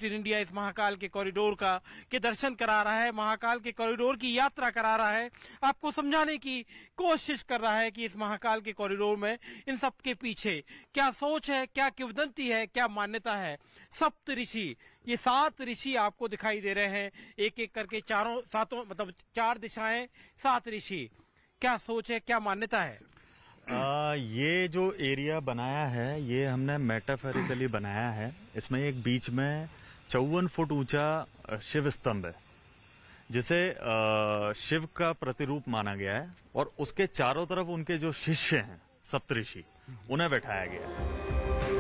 India इस महाकाल के corridor के दर्शन करा रहा है, महाकाल के कॉरिडोर की यात्रा करा रहा है, आपको समझाने की कोशिश कर रहा है कि इस महाकाल के कॉरिडोर में इन सब के पीछे क्या सोच है, क्या किंवदंती है, क्या मान्यता है। सप्त ऋषि, ये 7 ऋषि आपको दिखाई दे रहे हैं, एक एक करके सातों मतलब 4 दिशाएं 7 ऋषि। क्या सोच है, क्या मान्यता है? ये जो एरिया बनाया है ये हमने मेटाफोरिकली बनाया है। इसमें एक बीच में 54 फुट ऊंचा शिव स्तंभ है, जिसे शिव का प्रतिरूप माना गया है, और उसके चारों तरफ उनके जो शिष्य हैं सप्तऋषि, उन्हें बैठाया गया है।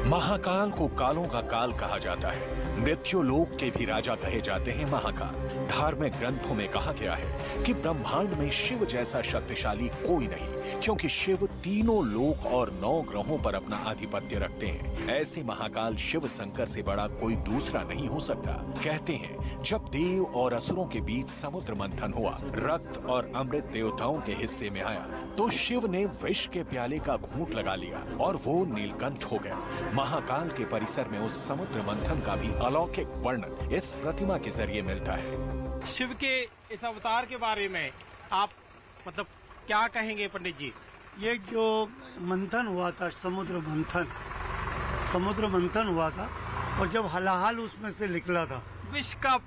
महाकाल को कालों का काल कहा जाता है, मृत्यु लोक के भी राजा कहे जाते हैं महाकाल। धार्मिक ग्रंथों में कहा गया है कि ब्रह्मांड में शिव जैसा शक्तिशाली कोई नहीं, क्योंकि शिव तीनों लोक और 9 ग्रहों पर अपना आधिपत्य रखते हैं। ऐसे महाकाल शिव शंकर से बड़ा कोई दूसरा नहीं हो सकता। कहते हैं जब देव और असुरों के बीच समुद्र मंथन हुआ, रक्त और अमृत देवताओं के हिस्से में आया, तो शिव ने विष के प्याले का घूंट लगा लिया और वो नीलकंठ हो गया। महाकाल के परिसर में उस समुद्र मंथन का भी अलौकिक वर्णन इस प्रतिमा के जरिए मिलता है। शिव के इस अवतार के बारे में आप मतलब क्या कहेंगे पंडित जी? ये जो मंथन हुआ था, समुद्र मंथन हुआ था, और जब हलाहल उसमें से निकला था, विष का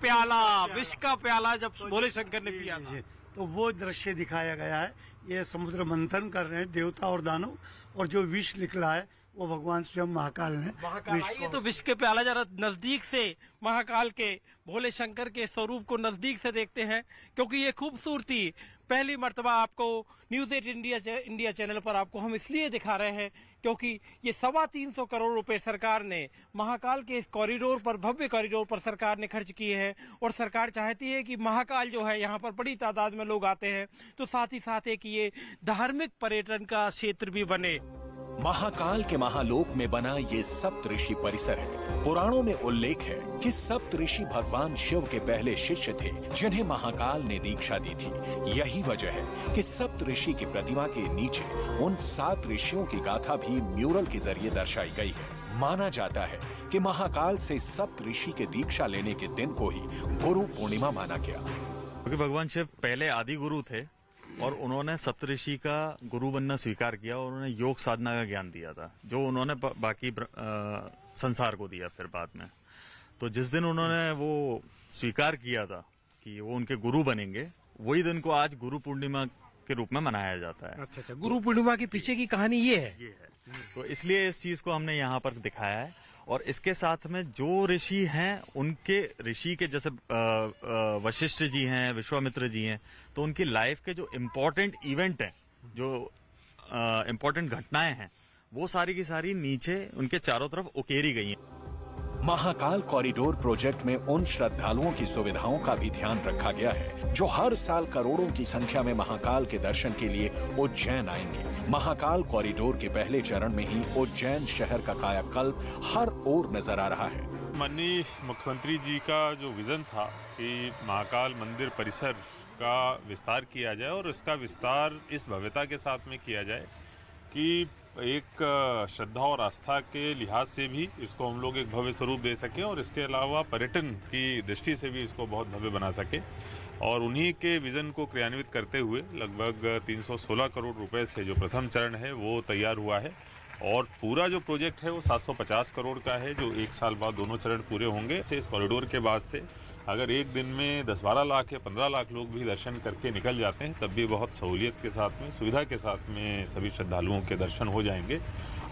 प्याला जब भोले शंकर ने पिया था, तो वो दृश्य दिखाया गया है। ये समुद्र मंथन कर रहे हैं देवता और दानव, और जो विष निकला है वो भगवान स्वयं महाकाल ने आइए तो विष के प्याला जरा नजदीक से महाकाल के भोले शंकर के स्वरूप को नजदीक से देखते हैं, क्योंकि ये खूबसूरती पहली मर्तबा आपको न्यूज 8 इंडिया चैनल पर आपको हम इसलिए दिखा रहे हैं क्योंकि ये 325 करोड़ रुपए सरकार ने महाकाल के इस कॉरिडोर पर, भव्य कॉरिडोर पर सरकार ने खर्च किए हैं, और सरकार चाहती है कि महाकाल जो है यहाँ पर बड़ी तादाद में लोग आते हैं, तो साथ ही साथ एक ये धार्मिक पर्यटन का क्षेत्र भी बने। महाकाल के महालोक में बना ये सप्तऋषि परिसर है। पुराणों में उल्लेख है कि सप्तऋषि भगवान शिव के पहले शिष्य थे, जिन्हें महाकाल ने दीक्षा दी थी। यही वजह है कि सप्तऋषि की प्रतिमा के नीचे उन 7 ऋषियों की गाथा भी म्यूरल के जरिए दर्शाई गई है। माना जाता है कि महाकाल से सप्तऋषि के दीक्षा लेने के दिन को ही गुरु पूर्णिमा माना गया, क्योंकि भगवान शिव पहले आदि गुरु थे और उन्होंने सप्तऋषि का गुरु बनना स्वीकार किया, और उन्होंने योग साधना का ज्ञान दिया था, जो उन्होंने बाकी संसार को दिया फिर बाद में। तो जिस दिन उन्होंने वो स्वीकार किया था कि वो उनके गुरु बनेंगे, वही दिन को आज गुरु पूर्णिमा के रूप में मनाया जाता है। अच्छा, गुरु पूर्णिमा के पीछे की कहानी ये है। तो इसलिए इस चीज को हमने यहाँ पर दिखाया है, और इसके साथ में जो ऋषि हैं, उनके ऋषि के जैसे वशिष्ठ जी हैं, विश्वामित्र जी हैं, तो उनकी लाइफ के जो इम्पोर्टेंट इवेंट हैं, जो इम्पोर्टेंट घटनाएं हैं, वो सारी की सारी नीचे उनके चारों तरफ उकेरी गई हैं। महाकाल कॉरिडोर प्रोजेक्ट में उन श्रद्धालुओं की सुविधाओं का भी ध्यान रखा गया है जो हर साल करोड़ों की संख्या में महाकाल के दर्शन के लिए उज्जैन आएंगे। महाकाल कॉरिडोर के पहले चरण में ही उज्जैन शहर का कायाकल्प हर ओर नजर आ रहा है। माननीय मुख्यमंत्री जी का जो विजन था कि महाकाल मंदिर परिसर का विस्तार किया जाए, और इसका विस्तार इस भव्यता के साथ में किया जाए कि एक श्रद्धा और आस्था के लिहाज से भी इसको हम लोग एक भव्य स्वरूप दे सकें, और इसके अलावा पर्यटन की दृष्टि से भी इसको बहुत भव्य बना सके। और उन्हीं के विजन को क्रियान्वित करते हुए लगभग 316 करोड़ रुपए से जो प्रथम चरण है वो तैयार हुआ है, और पूरा जो प्रोजेक्ट है वो 750 करोड़ का है, जो 1 साल बाद दोनों चरण पूरे होंगे। इस कॉरिडोर के बाद से अगर एक दिन में 10-12 लाख या 15 लाख लोग भी दर्शन करके निकल जाते हैं, तब भी बहुत सहूलियत के साथ में, सुविधा के साथ में सभी श्रद्धालुओं के दर्शन हो जाएंगे।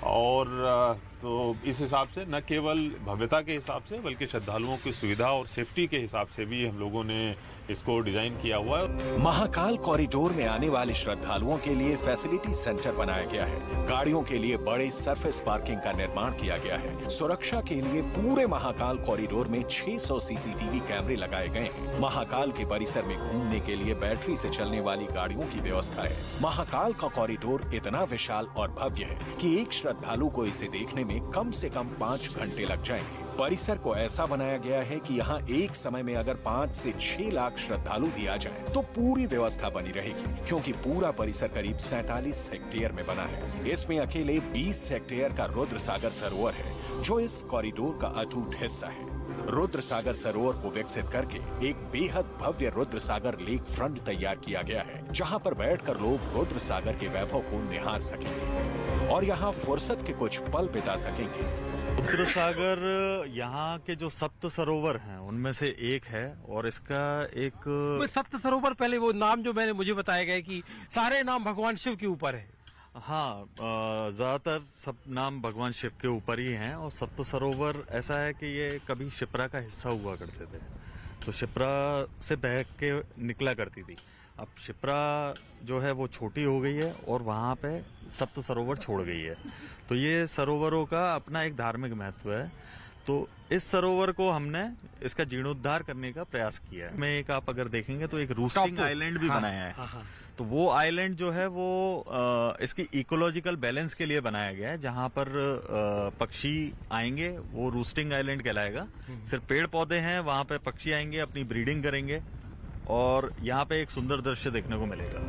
और तो इस हिसाब से न केवल भव्यता के हिसाब से, बल्कि श्रद्धालुओं की सुविधा और सेफ्टी के हिसाब से भी हम लोगों ने इसको डिजाइन किया हुआ है। महाकाल कॉरिडोर में आने वाले श्रद्धालुओं के लिए फैसिलिटी सेंटर बनाया गया है। गाड़ियों के लिए बड़े सरफेस पार्किंग का निर्माण किया गया है। सुरक्षा के लिए पूरे महाकाल कॉरिडोर में 600 CCTV कैमरे लगाए गए हैं। महाकाल के परिसर में घूमने के लिए बैटरी से चलने वाली गाड़ियों की व्यवस्था है। महाकाल का कॉरिडोर इतना विशाल और भव्य है कि एक श्रद्धालु को इसे देखने में कम से कम 5 घंटे लग जाएंगे। परिसर को ऐसा बनाया गया है कि यहाँ एक समय में अगर 5 से 6 लाख श्रद्धालु भी आ जाएं, तो पूरी व्यवस्था बनी रहेगी, क्योंकि पूरा परिसर करीब 47 हेक्टेयर में बना है। इसमें अकेले 20 हेक्टेयर का रुद्र सागर सरोवर है, जो इस कॉरिडोर का अटूट हिस्सा है। रुद्र सागर सरोवर को विकसित करके एक बेहद भव्य रुद्र सागर लेक फ्रंट तैयार किया गया है, जहां पर बैठकर लोग रुद्र सागर के वैभव को निहार सकेंगे और यहां फुर्सत के कुछ पल बिता सकेंगे। रुद्र सागर यहाँ के जो सप्त सरोवर हैं उनमें से एक है और इसका एक सप्त सरोवर, पहले वो नाम जो मुझे बताया गया कि सारे नाम भगवान शिव के ऊपर है। हाँ, ज्यादातर सब नाम भगवान शिव के ऊपर ही हैं और सप्त सरोवर ऐसा है कि ये कभी शिप्रा का हिस्सा हुआ करते थे, तो शिप्रा से बह के निकला करती थी। अब शिप्रा जो है वो छोटी हो गई है और वहाँ पे सप्त सरोवर छोड़ गई है, तो ये सरोवरों का अपना एक धार्मिक महत्व है। तो इस सरोवर को हमने इसका जीर्णोद्धार करने का प्रयास किया है। में एक आप अगर देखेंगे तो एक रूस्टिंग आइलैंड भी बनाया है। तो वो आइलैंड जो है वो इसकी इकोलॉजिकल बैलेंस के लिए बनाया गया है, जहां पर पक्षी आएंगे, वो रूस्टिंग आइलैंड कहलाएगा। सिर्फ पेड़ पौधे हैं, वहां पे पक्षी आएंगे, अपनी ब्रीडिंग करेंगे और यहाँ पे एक सुंदर दृश्य देखने को मिलेगा।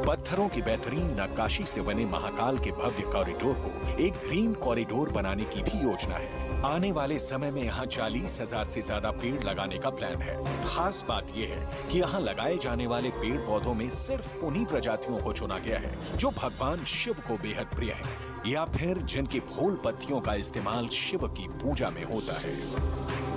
पत्थरों की बेहतरीन नक्काशी से बने महाकाल के भव्य कॉरिडोर को एक ग्रीन कॉरिडोर बनाने की भी योजना है। आने वाले समय में यहाँ 40,000 से ज्यादा पेड़ लगाने का प्लान है। खास बात यह है कि यहाँ लगाए जाने वाले पेड़ पौधों में सिर्फ उन्हीं प्रजातियों को चुना गया है जो भगवान शिव को बेहद प्रिय है या फिर जिनकी फूल पत्तियों का इस्तेमाल शिव की पूजा में होता है।